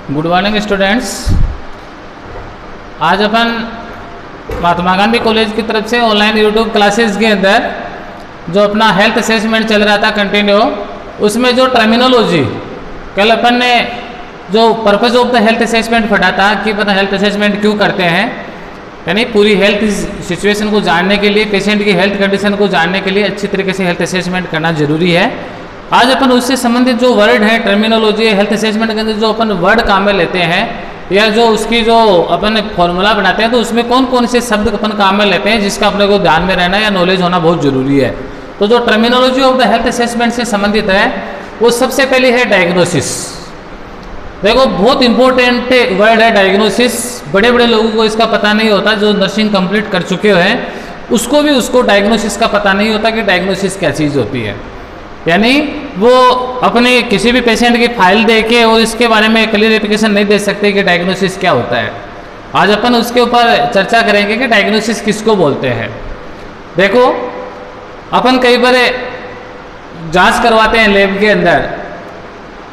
Good morning students. आज अपन Mahatma Gandhi college की तरफ से ऑनलाइन यूट्यूब क्लासेस के अंदर जो अपना हेल्थ असेसमेंट चल रहा था कंटिन्यू, उसमें जो टर्मिनोलॉजी कल अपन ने जो purpose of the health assessment पढ़ा था कि अपन हेल्थ असेसमेंट क्यों करते हैं, यानी पूरी हेल्थ सिचुएशन को जानने के लिए, पेशेंट की हेल्थ कंडीशन को जानने के लिए अच्छी तरीके से हेल्थ असेसमेंट करना जरूरी है। आज अपन उससे संबंधित जो वर्ड है, टर्मिनोलॉजी हेल्थ असेसमेंट के अंदर जो अपन वर्ड काम में लेते हैं या जो उसकी जो अपन फॉर्मूला बनाते हैं, तो उसमें कौन कौन से शब्द अपन काम में लेते हैं जिसका अपने को ध्यान में रहना या नॉलेज होना बहुत जरूरी है। तो जो terminology of the health assessment से संबंधित है वो सबसे पहले है डायग्नोसिस। देखो बहुत इंपॉर्टेंट वर्ड है डायग्नोसिस। बड़े बड़े लोगों को इसका पता नहीं होता, जो नर्सिंग कंप्लीट कर चुके हैं उसको डायग्नोसिस का पता नहीं होता कि डायग्नोसिस क्या चीज़ होती है। यानी वो अपने किसी भी पेशेंट की फाइल दे के और इसके बारे में क्लियरिफिकेशन नहीं दे सकते कि डायग्नोसिस क्या होता है। आज अपन उसके ऊपर चर्चा करेंगे कि डायग्नोसिस किसको बोलते हैं। देखो अपन कई बार जांच करवाते हैं लैब के अंदर,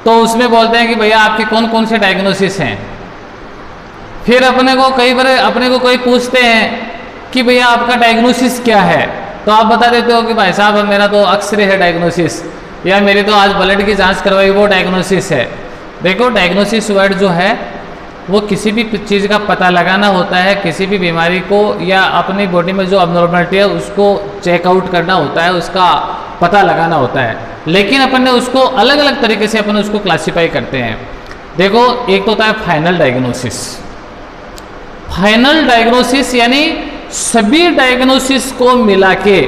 तो उसमें बोलते हैं कि भैया आपके कौन कौन से डायग्नोसिस हैं। फिर अपने को कोई पूछते हैं कि भैया आपका डायग्नोसिस क्या है, तो आप बता देते हो कि भाई साहब मेरा तो एक्सरे है डायग्नोसिस, या मेरी तो आज ब्लड की जांच करवाई वो डायग्नोसिस है। देखो डायग्नोसिस वर्ड जो है वो किसी भी चीज़ का पता लगाना होता है, किसी भी बीमारी को या अपनी बॉडी में जो अबनॉर्मलिटी है उसको चेकआउट करना होता है, उसका पता लगाना होता है। लेकिन अपन ने उसको अलग अलग तरीके से अपन उसको क्लासीफाई करते हैं। देखो एक तो होता है फाइनल डायग्नोसिस। फाइनल डायग्नोसिस यानी सभी डायग्नोसिस को मिला के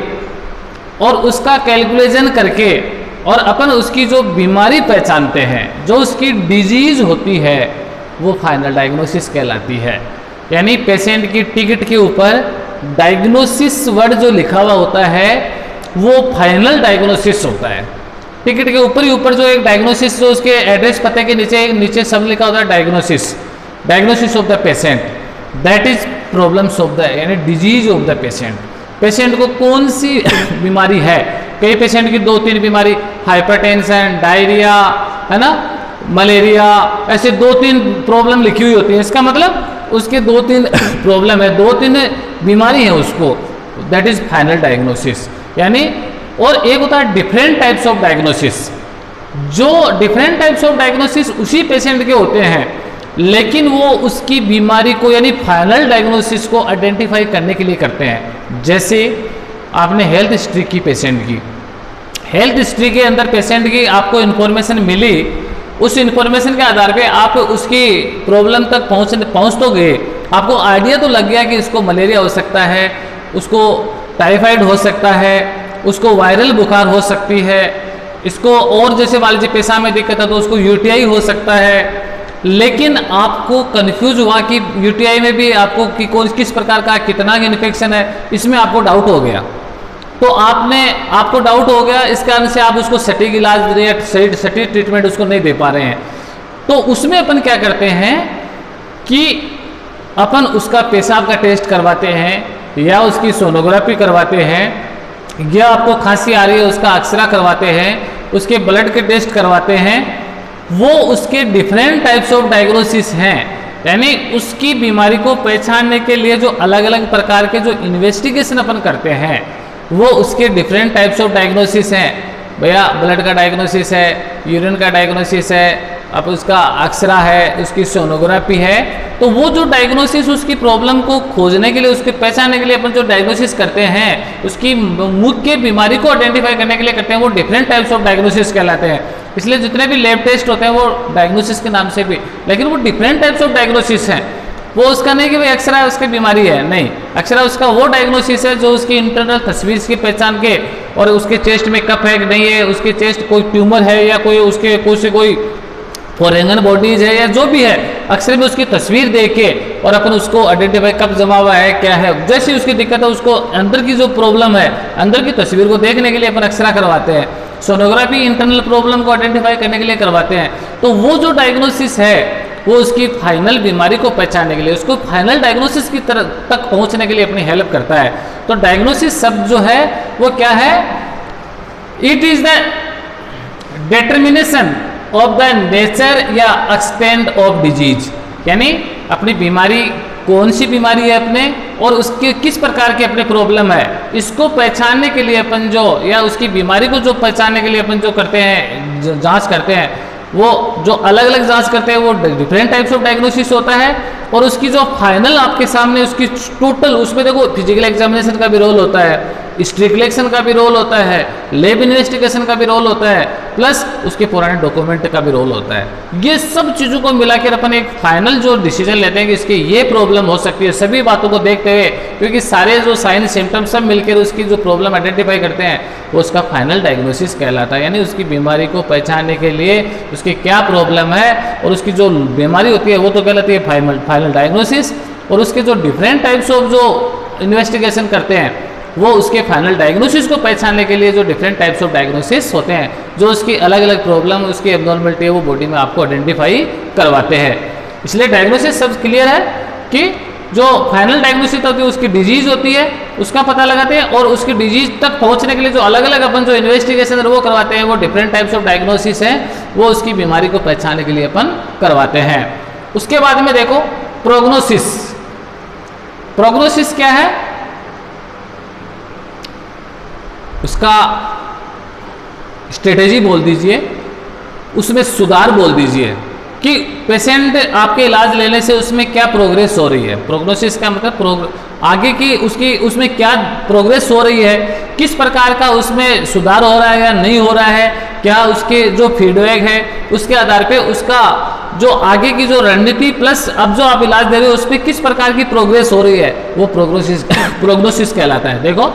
और उसका कैलकुलेशन करके और अपन उसकी जो बीमारी पहचानते हैं, जो उसकी डिजीज होती है, वो फाइनल डायग्नोसिस कहलाती है। यानी पेशेंट की टिकट के ऊपर डायग्नोसिस वर्ड जो लिखा हुआ होता है वो फाइनल डायग्नोसिस होता है। टिकट के ऊपर ही ऊपर जो एक डायग्नोसिस, जो उसके एड्रेस पते के नीचे सब लिखा होता है diagnosis of the patient, that is problems of the यानी disease of the patient. Patient को कौन सी बीमारी है, कई पेशेंट की 2-3 बीमारी, हाइपरटेंशन, डायरिया, है ना, मलेरिया, ऐसे 2-3 प्रॉब्लम लिखी हुई होती है। इसका मतलब उसके 2-3 प्रॉब्लम है, 2-3 बीमारी है उसको, दैट इज फाइनल डायग्नोसिस। यानी और एक होता है डिफरेंट टाइप्स ऑफ डायग्नोसिस। जो डिफरेंट टाइप्स ऑफ डायग्नोसिस उसी पेशेंट के होते हैं, लेकिन वो उसकी बीमारी को यानी फाइनल डायग्नोसिस को आइडेंटिफाई करने के लिए करते हैं। जैसे आपने हेल्थ हिस्ट्री की, पेशेंट की हेल्थ हिस्ट्री के अंदर पेशेंट की आपको इन्फॉर्मेशन मिली, उस इन्फॉर्मेशन के आधार पे आप उसकी प्रॉब्लम तक पहुंच तो गए, आपको आइडिया तो लग गया कि इसको मलेरिया हो सकता है, उसको टाइफाइड हो सकता है, उसको वायरल बुखार हो सकती है, इसको और जैसे मान लीजिए पेशाब में दिक्कत है तो उसको यूटीआई हो सकता है। लेकिन आपको कंफ्यूज हुआ कि यूटीआई में भी आपको किस प्रकार का कितना इन्फेक्शन है, इसमें आपको डाउट हो गया। तो आपको डाउट हो गया, इस कारण से आप उसको सटीक इलाज या सटीक ट्रीटमेंट उसको नहीं दे पा रहे हैं। तो उसमें अपन क्या करते हैं कि अपन उसका पेशाब का टेस्ट करवाते हैं, या उसकी सोनोग्राफी करवाते हैं, या आपको खांसी आ रही है उसका एक्सरा करवाते हैं, उसके ब्लड के टेस्ट करवाते हैं। वो उसके डिफरेंट टाइप्स ऑफ डायग्नोसिस हैं। यानी उसकी बीमारी को पहचानने के लिए जो अलग अलग प्रकार के जो इन्वेस्टिगेशन अपन करते हैं वो उसके डिफरेंट टाइप्स ऑफ डायग्नोसिस हैं। भैया ब्लड का डायग्नोसिस है, यूरिन का डायग्नोसिस है, अब उसका एक्सरा है, उसकी सोनोग्राफी है। तो वो जो डायग्नोसिस उसकी प्रॉब्लम को खोजने के लिए, उसके पहचानने के लिए अपन जो डायग्नोसिस करते हैं, उसकी मुख्य बीमारी को आइडेंटिफाई करने के लिए करते हैं, वो डिफरेंट टाइप्स ऑफ डायग्नोसिस कहलाते हैं। इसलिए जितने भी लैब टेस्ट होते हैं वो डायग्नोसिस के नाम से भी, लेकिन वो डिफरेंट टाइप्स ऑफ डायग्नोसिस हैं। वो उसका नहीं कि भाई एक्सरा है उसकी बीमारी है, नहीं, एक्सरा उसका वो डायग्नोसिस है जो उसकी इंटरनल तस्वीर की पहचान के, और उसके चेस्ट में कफ है कि नहीं है, उसके चेस्ट कोई ट्यूमर है या कोई फॉरेन बॉडीज है या जो भी है, अक्सर में उसकी तस्वीर देख के और अपन उसको आइडेंटिफाई कब जमा हुआ है, क्या है, जैसी उसकी दिक्कत है उसको अंदर की जो प्रॉब्लम है, अंदर की तस्वीर को देखने के लिए अपन एक्सरा करवाते हैं। सोनोग्राफी इंटरनल प्रॉब्लम को आइडेंटिफाई करने के लिए करवाते हैं। तो वो जो डायग्नोसिस है वो उसकी फाइनल बीमारी को पहचानने के लिए, उसको फाइनल डायग्नोसिस की तरह तक पहुंचने के लिए अपनी हेल्प करता है। तो डायग्नोसिस शब्द जो है वो क्या है? It is the determination of the nature या एक्सटेंट ऑफ डिजीज, यानी अपनी बीमारी कौन सी बीमारी है अपने और उसके किस प्रकार के अपने प्रॉब्लम है, इसको पहचानने के लिए अपन जो, या उसकी बीमारी को जो पहचानने के लिए अपन जो करते हैं, जांच करते हैं, वो जो अलग अलग जांच करते हैं वो डिफरेंट टाइप्स ऑफ डायग्नोसिस होता है। और उसकी जो फाइनल आपके सामने उसकी टोटल, उसमें देखो फिजिकल एग्जामिनेशन का भी रोल होता है, हिस्ट्री कलेक्शन का भी रोल होता है, लैब इन्वेस्टिगेशन का भी रोल होता है, प्लस उसके पुराने डॉक्यूमेंट का भी रोल होता है। ये सब चीज़ों को मिलाकर अपन एक फाइनल जो डिसीजन लेते हैं कि इसकी ये प्रॉब्लम हो सकती है, सभी बातों को देखते हुए, क्योंकि सारे जो साइन सिम्टम्स सब मिलकर उसकी जो प्रॉब्लम आइडेंटिफाई करते हैं वो उसका फाइनल डायग्नोसिस कहलाता है। यानी उसकी बीमारी को पहचानने के लिए उसकी क्या प्रॉब्लम है और उसकी जो बीमारी होती है वो तो कहलाती है फाइनल डायग्नोसिस, और उसके जो डिफरेंट टाइप्स ऑफ जो इन्वेस्टिगेशन करते हैं वो उसके फाइनल डायग्नोसिस को पहचानने के लिए जो डिफरेंट टाइप्स ऑफ डायग्नोसिस होते हैं, जो उसकी अलग अलग प्रॉब्लम, उसकी एब्नॉर्मलिटी है वो बॉडी में आपको आइडेंटिफाई करवाते हैं। इसलिए डायग्नोसिस सब क्लियर है कि जो फाइनल डायग्नोसिस होती है उसकी डिजीज होती है, उसका पता लगाते हैं, और उसकी डिजीज तक पहुंचने के लिए जो अलग अलग अपन जो इन्वेस्टिगेशन है वो करवाते हैं, वो डिफरेंट टाइप्स ऑफ डायग्नोसिस है, वो उसकी बीमारी को पहचानने के लिए अपन करवाते हैं। उसके बाद में देखो प्रोग्नोसिस। प्रोग्नोसिस क्या है? उसका स्ट्रेटेजी बोल दीजिए, उसमें सुधार बोल दीजिए कि पेशेंट आपके इलाज लेने से उसमें क्या प्रोग्रेस हो रही है। प्रोग्नोसिस का मतलब आगे की उसमें क्या प्रोग्रेस हो रही है, किस प्रकार का उसमें सुधार हो रहा है या नहीं हो रहा है, क्या उसके जो फीडबैक है उसके आधार पे उसका जो आगे की जो रणनीति प्लस अब जो आप इलाज दे रहे हो उसमें किस प्रकार की प्रोग्रेस हो रही है, वो प्रोग्नोसिस कहलाता है। देखो,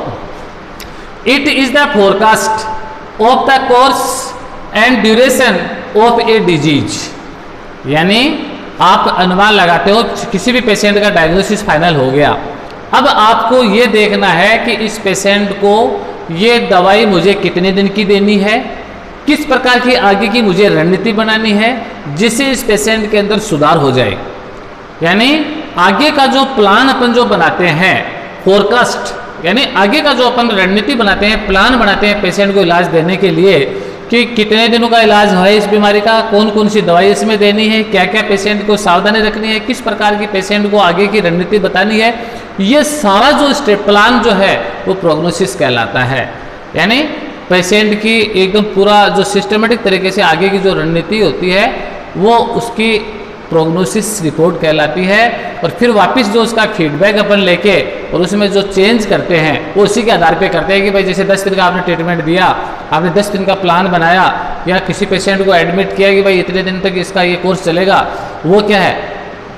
it is the forecast of the course and duration of a disease, यानी आप अनुमान लगाते हो किसी भी पेशेंट का डायग्नोसिस फाइनल हो गया, अब आपको ये देखना है कि इस पेशेंट को ये दवाई मुझे कितने दिन की देनी है, किस प्रकार की आगे की मुझे रणनीति बनानी है जिससे इस पेशेंट के अंदर सुधार हो जाए। यानी आगे का जो प्लान अपन जो बनाते हैं, फोरकास्ट, यानी आगे का जो अपन रणनीति बनाते हैं, प्लान बनाते हैं पेशेंट को इलाज देने के लिए कि कितने दिनों का इलाज है इस बीमारी का, कौन कौन सी दवाई इसमें देनी है, क्या क्या पेशेंट को सावधानी रखनी है, किस प्रकार की पेशेंट को आगे की रणनीति बतानी है, ये सारा जो स्टेप प्लान जो है वो प्रोग्नोसिस कहलाता है। यानी पेशेंट की एकदम पूरा जो सिस्टमेटिक तरीके से आगे की जो रणनीति होती है वो उसकी प्रोग्नोसिस रिपोर्ट कहलाती है। और फिर वापस जो उसका फीडबैक अपन लेके और उसमें जो चेंज करते हैं वो उसी के आधार पे करते हैं कि भाई जैसे 10 दिन का आपने ट्रीटमेंट दिया, आपने 10 दिन का प्लान बनाया, या किसी पेशेंट को एडमिट किया कि भाई इतने दिन तक इसका ये कोर्स चलेगा, वो क्या है?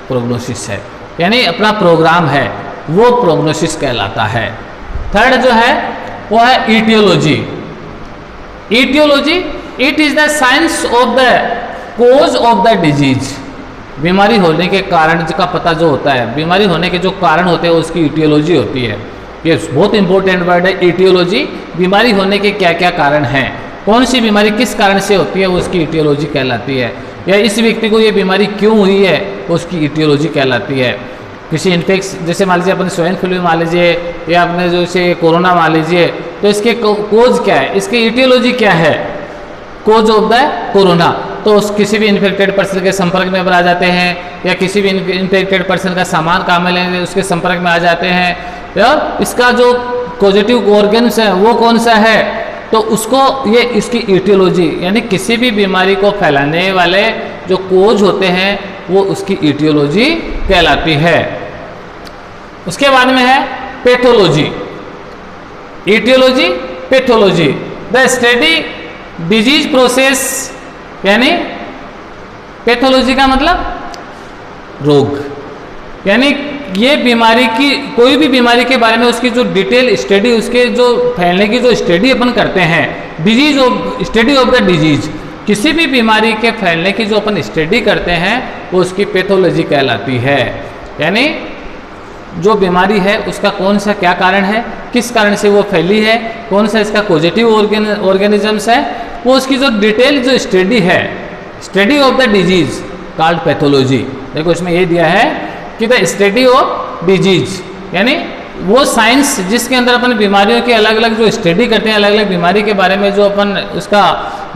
प्रोग्नोसिस है, यानी अपना प्रोग्राम है, वो प्रोग्नोसिस कहलाता है। थर्ड जो है वो है aetiology. Aetiology, it is the science of the cause of the disease, बीमारी होने के कारण का पता जो होता है, बीमारी होने के जो कारण होते हैं उसकी ईटियोलॉजी होती है। ये बहुत इंपॉर्टेंट वर्ड है ईटियोलॉजी। बीमारी होने के क्या क्या कारण हैं, कौन सी बीमारी किस कारण से होती है, वो उसकी ईटियोलॉजी कहलाती है। या इस व्यक्ति को ये बीमारी क्यों हुई है, वो उसकी ईटियोलॉजी कहलाती है। किसी इन्फेक्शन, जैसे मान लीजिए अपने स्वाइन फ्लू मान लीजिए, या अपने जैसे कोरोना मान लीजिए, तो इसके कोज क्या है, इसकी ईटियोलॉजी क्या है, कोज ऑफ द कोरोना। तो उस किसी भी इन्फेक्टेड पर्सन के संपर्क में आ जाते हैं, या किसी भी इन्फेक्टेड पर्सन का सामान काम में लेंगे उसके संपर्क में आ जाते हैं, या इसका जो पॉजिटिव ऑर्गन्स है वो कौन सा है, तो उसको ये इसकी ईटियोलॉजी, यानी किसी भी बीमारी को फैलाने वाले जो कोज होते हैं वो उसकी ईटियोलॉजी कहलाती है। उसके बाद में है pathology. Aetiology, pathology, the study disease process, यानी पैथोलॉजी का मतलब रोग, यानी ये बीमारी की, कोई भी बीमारी के बारे में उसकी जो डिटेल स्टडी, उसके जो फैलने की जो स्टडी अपन करते हैं, disease of study of the disease, किसी भी बीमारी के फैलने की जो अपन स्टडी करते हैं वो उसकी पैथोलॉजी कहलाती है। यानी जो बीमारी है उसका कौन सा क्या कारण है, किस कारण से वो फैली है, कौन सा इसका पॉजिटिव ऑर्गेनिजम्स है, वो उसकी जो डिटेल जो स्टडी है, study of the disease called pathology. देखो इसमें ये दिया है कि द स्टडी ऑफ डिजीज, यानी वो साइंस जिसके अंदर अपन बीमारियों की अलग अलग जो स्टडी करते हैं, अलग अलग बीमारी के बारे में जो अपन उसका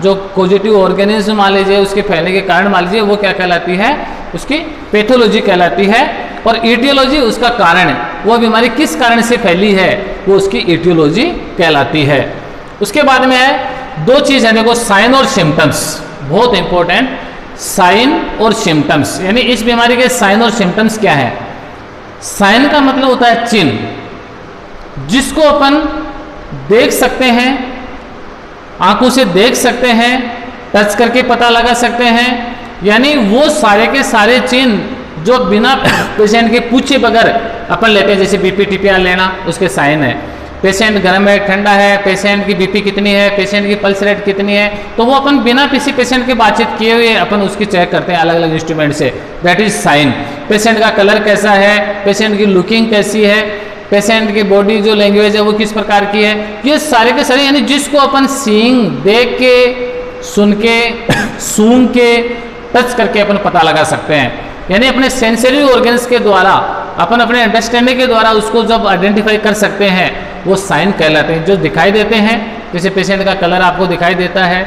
जो पॉजिटिव ऑर्गेनिज्म मान लीजिए, उसके फैलने के कारण मान लीजिए, वो क्या कहलाती है, उसकी पैथोलॉजी कहलाती है। और ईटियोलॉजी उसका कारण, वो बीमारी किस कारण से फैली है, वो उसकी ईटियोलॉजी कहलाती है। उसके बाद में है दो चीज़ है, देखो साइन और सिम्टम्स, बहुत इंपॉर्टेंट, साइन और सिम्टम्स, यानी इस बीमारी के साइन और सिम्टम्स क्या है। साइन का मतलब होता है चिन्ह, जिसको अपन देख सकते हैं, आंखों से देख सकते हैं, टच करके पता लगा सकते हैं, यानी वो सारे के सारे चिन्ह जो बिना पेशेंट के पूछे बगैर अपन लेते हैं, जैसे बीपी टीपीआर लेना, उसके साइन है, पेशेंट गर्म है ठंडा है, पेशेंट की बीपी कितनी है, पेशेंट की पल्स रेट कितनी है, तो वो अपन बिना किसी पेशेंट के बातचीत किए हुए अपन उसकी चेक करते हैं अलग अलग इंस्ट्रूमेंट से, दैट इज साइन। पेशेंट का कलर कैसा है, पेशेंट की लुकिंग कैसी है, पेशेंट की बॉडी जो लैंग्वेज है वो किस प्रकार की है, ये सारे के सारे, यानी जिसको अपन सीइंग, देख के, सुन के, सूंघ के, टच करके अपन पता लगा सकते हैं, यानी अपने सेंसरी ऑर्गन्स के द्वारा, अपन अपने अंडरस्टैंडिंग के द्वारा उसको जब आइडेंटिफाई कर सकते हैं, वो साइन कहलाते हैं, जो दिखाई देते हैं। जैसे पेशेंट का कलर आपको दिखाई देता है,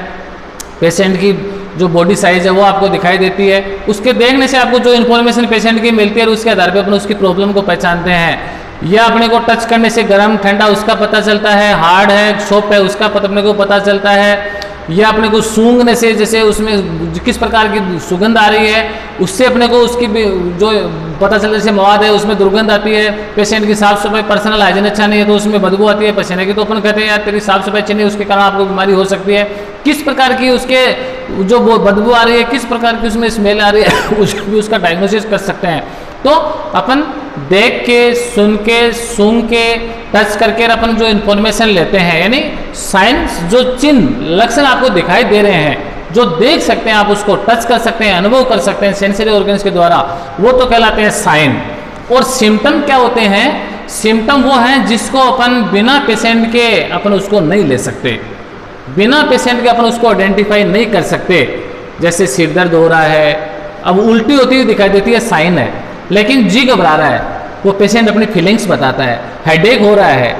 पेशेंट की जो बॉडी साइज है वो आपको दिखाई देती है, उसके देखने से आपको जो इन्फॉर्मेशन पेशेंट की मिलती है, उसके आधार पर अपन उसकी प्रॉब्लम को पहचानते हैं। या अपने को टच करने से गर्म ठंडा उसका पता चलता है, हार्ड है सॉफ्ट है उसका अपने को पता चलता है। या अपने को सूंघने से, जैसे उसमें किस प्रकार की सुगंध आ रही है, उससे अपने को उसकी जो पता चलता है, जैसे मवाद है उसमें दुर्गंध आती है, पेशेंट की साफ सफाई, पर्सनल हाइजीन अच्छा नहीं है तो उसमें बदबू आती है पसीने की, तो अपन कहते हैं यार तेरी साफ सफाई अच्छी नहीं, उसके कारण आपको बीमारी हो सकती है। किस प्रकार की उसके जो बदबू आ रही है, किस प्रकार की उसमें स्मेल आ रही है, उसका डायग्नोसिस कर सकते हैं। तो अपन देख के, सुन के, सूंघ के, टच करके अपन जो इन्फॉर्मेशन लेते हैं, यानी साइंस, जो चिन्ह लक्षण आपको दिखाई दे रहे हैं, जो देख सकते हैं आप, उसको टच कर सकते हैं, अनुभव कर सकते हैं सेंसरी ऑर्गन्स के द्वारा, वो तो कहलाते हैं साइन। और सिम्टम क्या होते हैं, सिम्टम वो हैं जिसको अपन बिना पेशेंट के अपन उसको नहीं ले सकते, बिना पेशेंट के अपन उसको आइडेंटिफाई नहीं कर सकते। जैसे सिर दर्द हो रहा है, अब उल्टी होती हुई दिखाई देती है, साइन है, लेकिन जी घबरा रहा है, वो पेशेंट अपनी फीलिंग्स बताता है। हेडेक हो रहा है,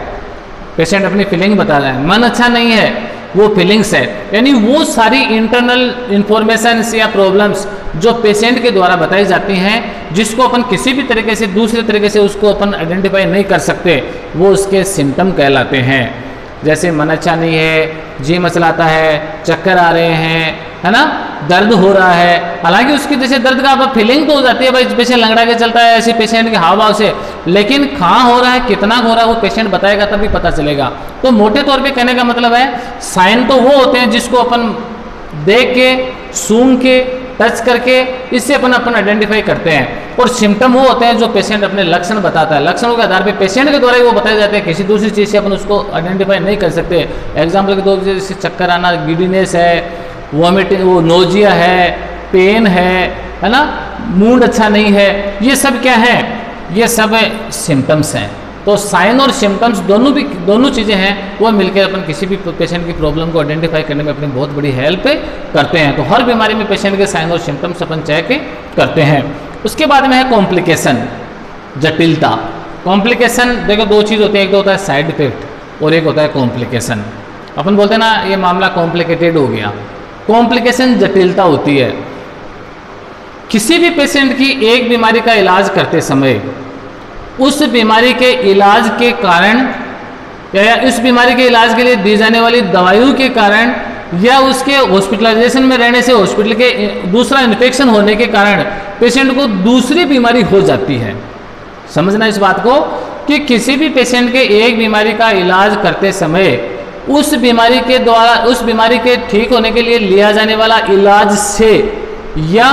पेशेंट अपनी फीलिंग बता रहा है। मन अच्छा नहीं है, वो फीलिंग्स है। यानी वो सारी इंटरनल इंफॉर्मेशन या प्रॉब्लम्स जो पेशेंट के द्वारा बताई जाती हैं, जिसको अपन किसी भी तरीके से, दूसरे तरीके से उसको अपन आइडेंटिफाई नहीं कर सकते, वो उसके सिम्टम कहलाते हैं। जैसे मन अच्छा नहीं है, जी मचलाता है, चक्कर आ रहे हैं, है ना, दर्द हो रहा है। हालांकि उसकी जैसे दर्द का आप फीलिंग तो हो जाती है, भाई पेशेंट लंगड़ा के चलता है ऐसे पेशेंट के हाव भाव से, लेकिन कहाँ हो रहा है, कितना हो रहा है, वो पेशेंट बताएगा तभी पता चलेगा। तो मोटे तौर पे कहने का मतलब है, साइन तो वो होते हैं जिसको अपन देख के, सूंघ के, टच करके, इससे अपन आइडेंटिफाई करते हैं। और सिम्टम वो होते हैं जो पेशेंट अपने लक्षण बताता है, लक्षणों के आधार पे पेशेंट के द्वारा ही वो बताए जाते हैं, किसी दूसरी चीज़ से अपन उसको आइडेंटिफाई नहीं कर सकते। एग्जाम्पल के तौर पर जैसे चक्कर आना, गिडीनेस है, वॉमिटिंग, वो नोजिया है, पेन है ना, मूड अच्छा नहीं है, ये सब क्या है, ये सब सिम्टम्स हैं। तो साइन और सिम्टम्स दोनों चीज़ें हैं, वो मिलकर अपन किसी भी पेशेंट की प्रॉब्लम को आइडेंटिफाई करने में अपनी बहुत बड़ी हेल्प करते हैं। तो हर बीमारी में पेशेंट के साइन और सिम्टम्स अपन चेक करते हैं। उसके बाद में है कॉम्प्लिकेशन, जटिलता। कॉम्प्लिकेशन देखो दो चीज़ होती है, एक तो होता है साइड इफेक्ट और एक होता है कॉम्प्लिकेशन। अपन बोलते हैं ना ये मामला कॉम्प्लिकेटेड हो गया। कॉम्प्लिकेशन जटिलता होती है। किसी भी पेशेंट की एक बीमारी का इलाज करते समय उस बीमारी के इलाज के कारण या उस बीमारी के इलाज के लिए दी जाने वाली दवाइयों के कारण या उसके हॉस्पिटलाइजेशन में रहने से हॉस्पिटल के दूसरा इन्फेक्शन होने के कारण पेशेंट को दूसरी बीमारी हो जाती है। समझना इस बात को कि किसी भी पेशेंट के एक बीमारी का इलाज करते समय उस बीमारी के द्वारा, उस बीमारी के ठीक होने के लिए लिया जाने वाला इलाज से या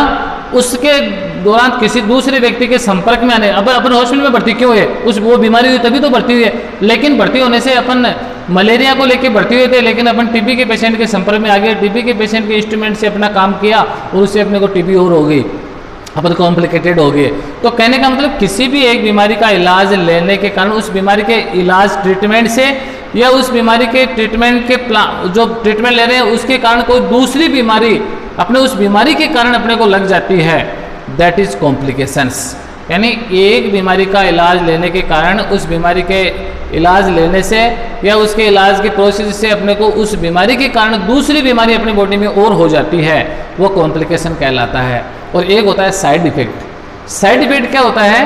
उसके दौरान किसी दूसरे व्यक्ति के संपर्क में आने, अब अपन हॉस्पिटल में भर्ती क्यों है, उस वो बीमारी हुई तभी तो भर्ती हुई है, लेकिन भर्ती होने से अपन मलेरिया को लेके भर्ती हुए थे, लेकिन अपन टीबी के पेशेंट के संपर्क में आ गए, टीबी के पेशेंट के इंस्ट्रूमेंट से अपना काम किया और उससे अपने को टीबी और हो गई, अपन कॉम्प्लिकेटेड हो गए। तो कहने का मतलब किसी भी एक बीमारी का इलाज लेने के कारण उस बीमारी के इलाज ट्रीटमेंट से या उस बीमारी के ट्रीटमेंट के जो ट्रीटमेंट ले रहे हैं उसके कारण कोई दूसरी बीमारी अपने उस बीमारी के कारण अपने को लग जाती है, दैट इज कॉम्प्लिकेशंस। यानी एक बीमारी का इलाज लेने के कारण उस बीमारी के इलाज लेने से या उसके इलाज के प्रोसेस से अपने को उस बीमारी के कारण दूसरी बीमारी अपनी बॉडी में और हो जाती है, वो कॉम्प्लिकेशन कहलाता है। और एक होता है साइड इफेक्ट। साइड इफेक्ट क्या होता है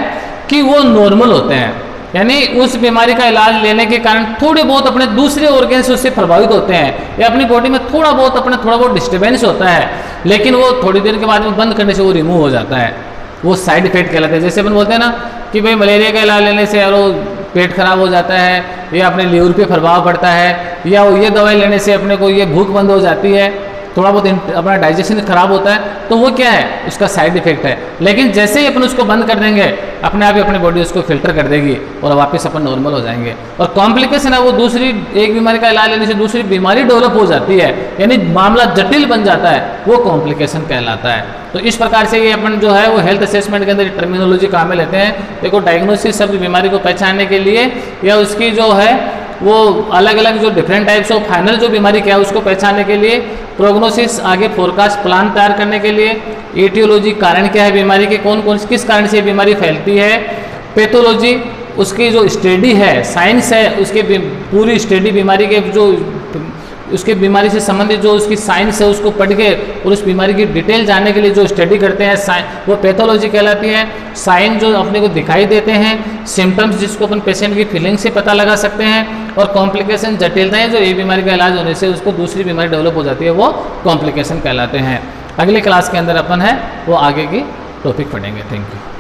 कि वो नॉर्मल होते हैं, यानी उस बीमारी का इलाज लेने के कारण थोड़े बहुत अपने दूसरे ऑर्गन उससे प्रभावित होते हैं या अपनी बॉडी में थोड़ा बहुत डिस्टर्बेंस होता है, लेकिन वो थोड़ी देर के बाद में बंद करने से वो रिमूव हो जाता है, वो साइड इफेक्ट कहलाते हैं। जैसे अपन बोलते हैं ना कि भाई मलेरिया का इलाज लेने से यार वो पेट खराब हो जाता है या अपने लीवर पे प्रभाव पड़ता है, या ये दवाई लेने से अपने को ये भूख बंद हो जाती है, थोड़ा बहुत अपना डाइजेशन खराब होता है, तो वो क्या है, उसका साइड इफेक्ट है। लेकिन जैसे ही अपन उसको बंद कर देंगे अपने आप ही अपनी बॉडी उसको फिल्टर कर देगी और वापस अपन नॉर्मल हो जाएंगे। और कॉम्प्लिकेशन है वो दूसरी एक बीमारी का इलाज लेने से दूसरी बीमारी डेवलप हो जाती है, यानी मामला जटिल बन जाता है, वो कॉम्प्लिकेशन कहलाता है। तो इस प्रकार से ये अपन जो है वो हेल्थ असेसमेंट के अंदर टर्मिनोलॉजी काम में लेते हैं। देखो डायग्नोसिस शब्द बीमारी को पहचानने के लिए या उसकी जो है वो अलग अलग जो डिफरेंट टाइप्स ऑफ फाइनल जो बीमारी क्या है उसको पहचानने के लिए, प्रोग्नोसिस आगे फोरकास्ट प्लान तैयार करने के लिए, एटियोलॉजी कारण क्या है बीमारी के, कौन कौन किस कारण से बीमारी फैलती है, पैथोलॉजी उसकी जो स्टडी है, साइंस है उसके पूरी स्टडी बीमारी के जो उसके बीमारी से संबंधित जो उसकी साइंस है उसको पढ़ के और उस बीमारी की डिटेल जानने के लिए जो स्टडी करते हैं वो पैथोलॉजी कहलाती है। साइन जो अपने को दिखाई देते हैं, सिम्टम्स जिसको अपन पेशेंट की फीलिंग से पता लगा सकते हैं, और कॉम्प्लिकेशन जटिलताएं जो एक बीमारी का इलाज होने से उसको दूसरी बीमारी डेवलप हो जाती है, वो कॉम्प्लिकेशन कहलाते हैं। अगले क्लास के अंदर अपन है वो आगे की टॉपिक पढ़ेंगे। Thank you.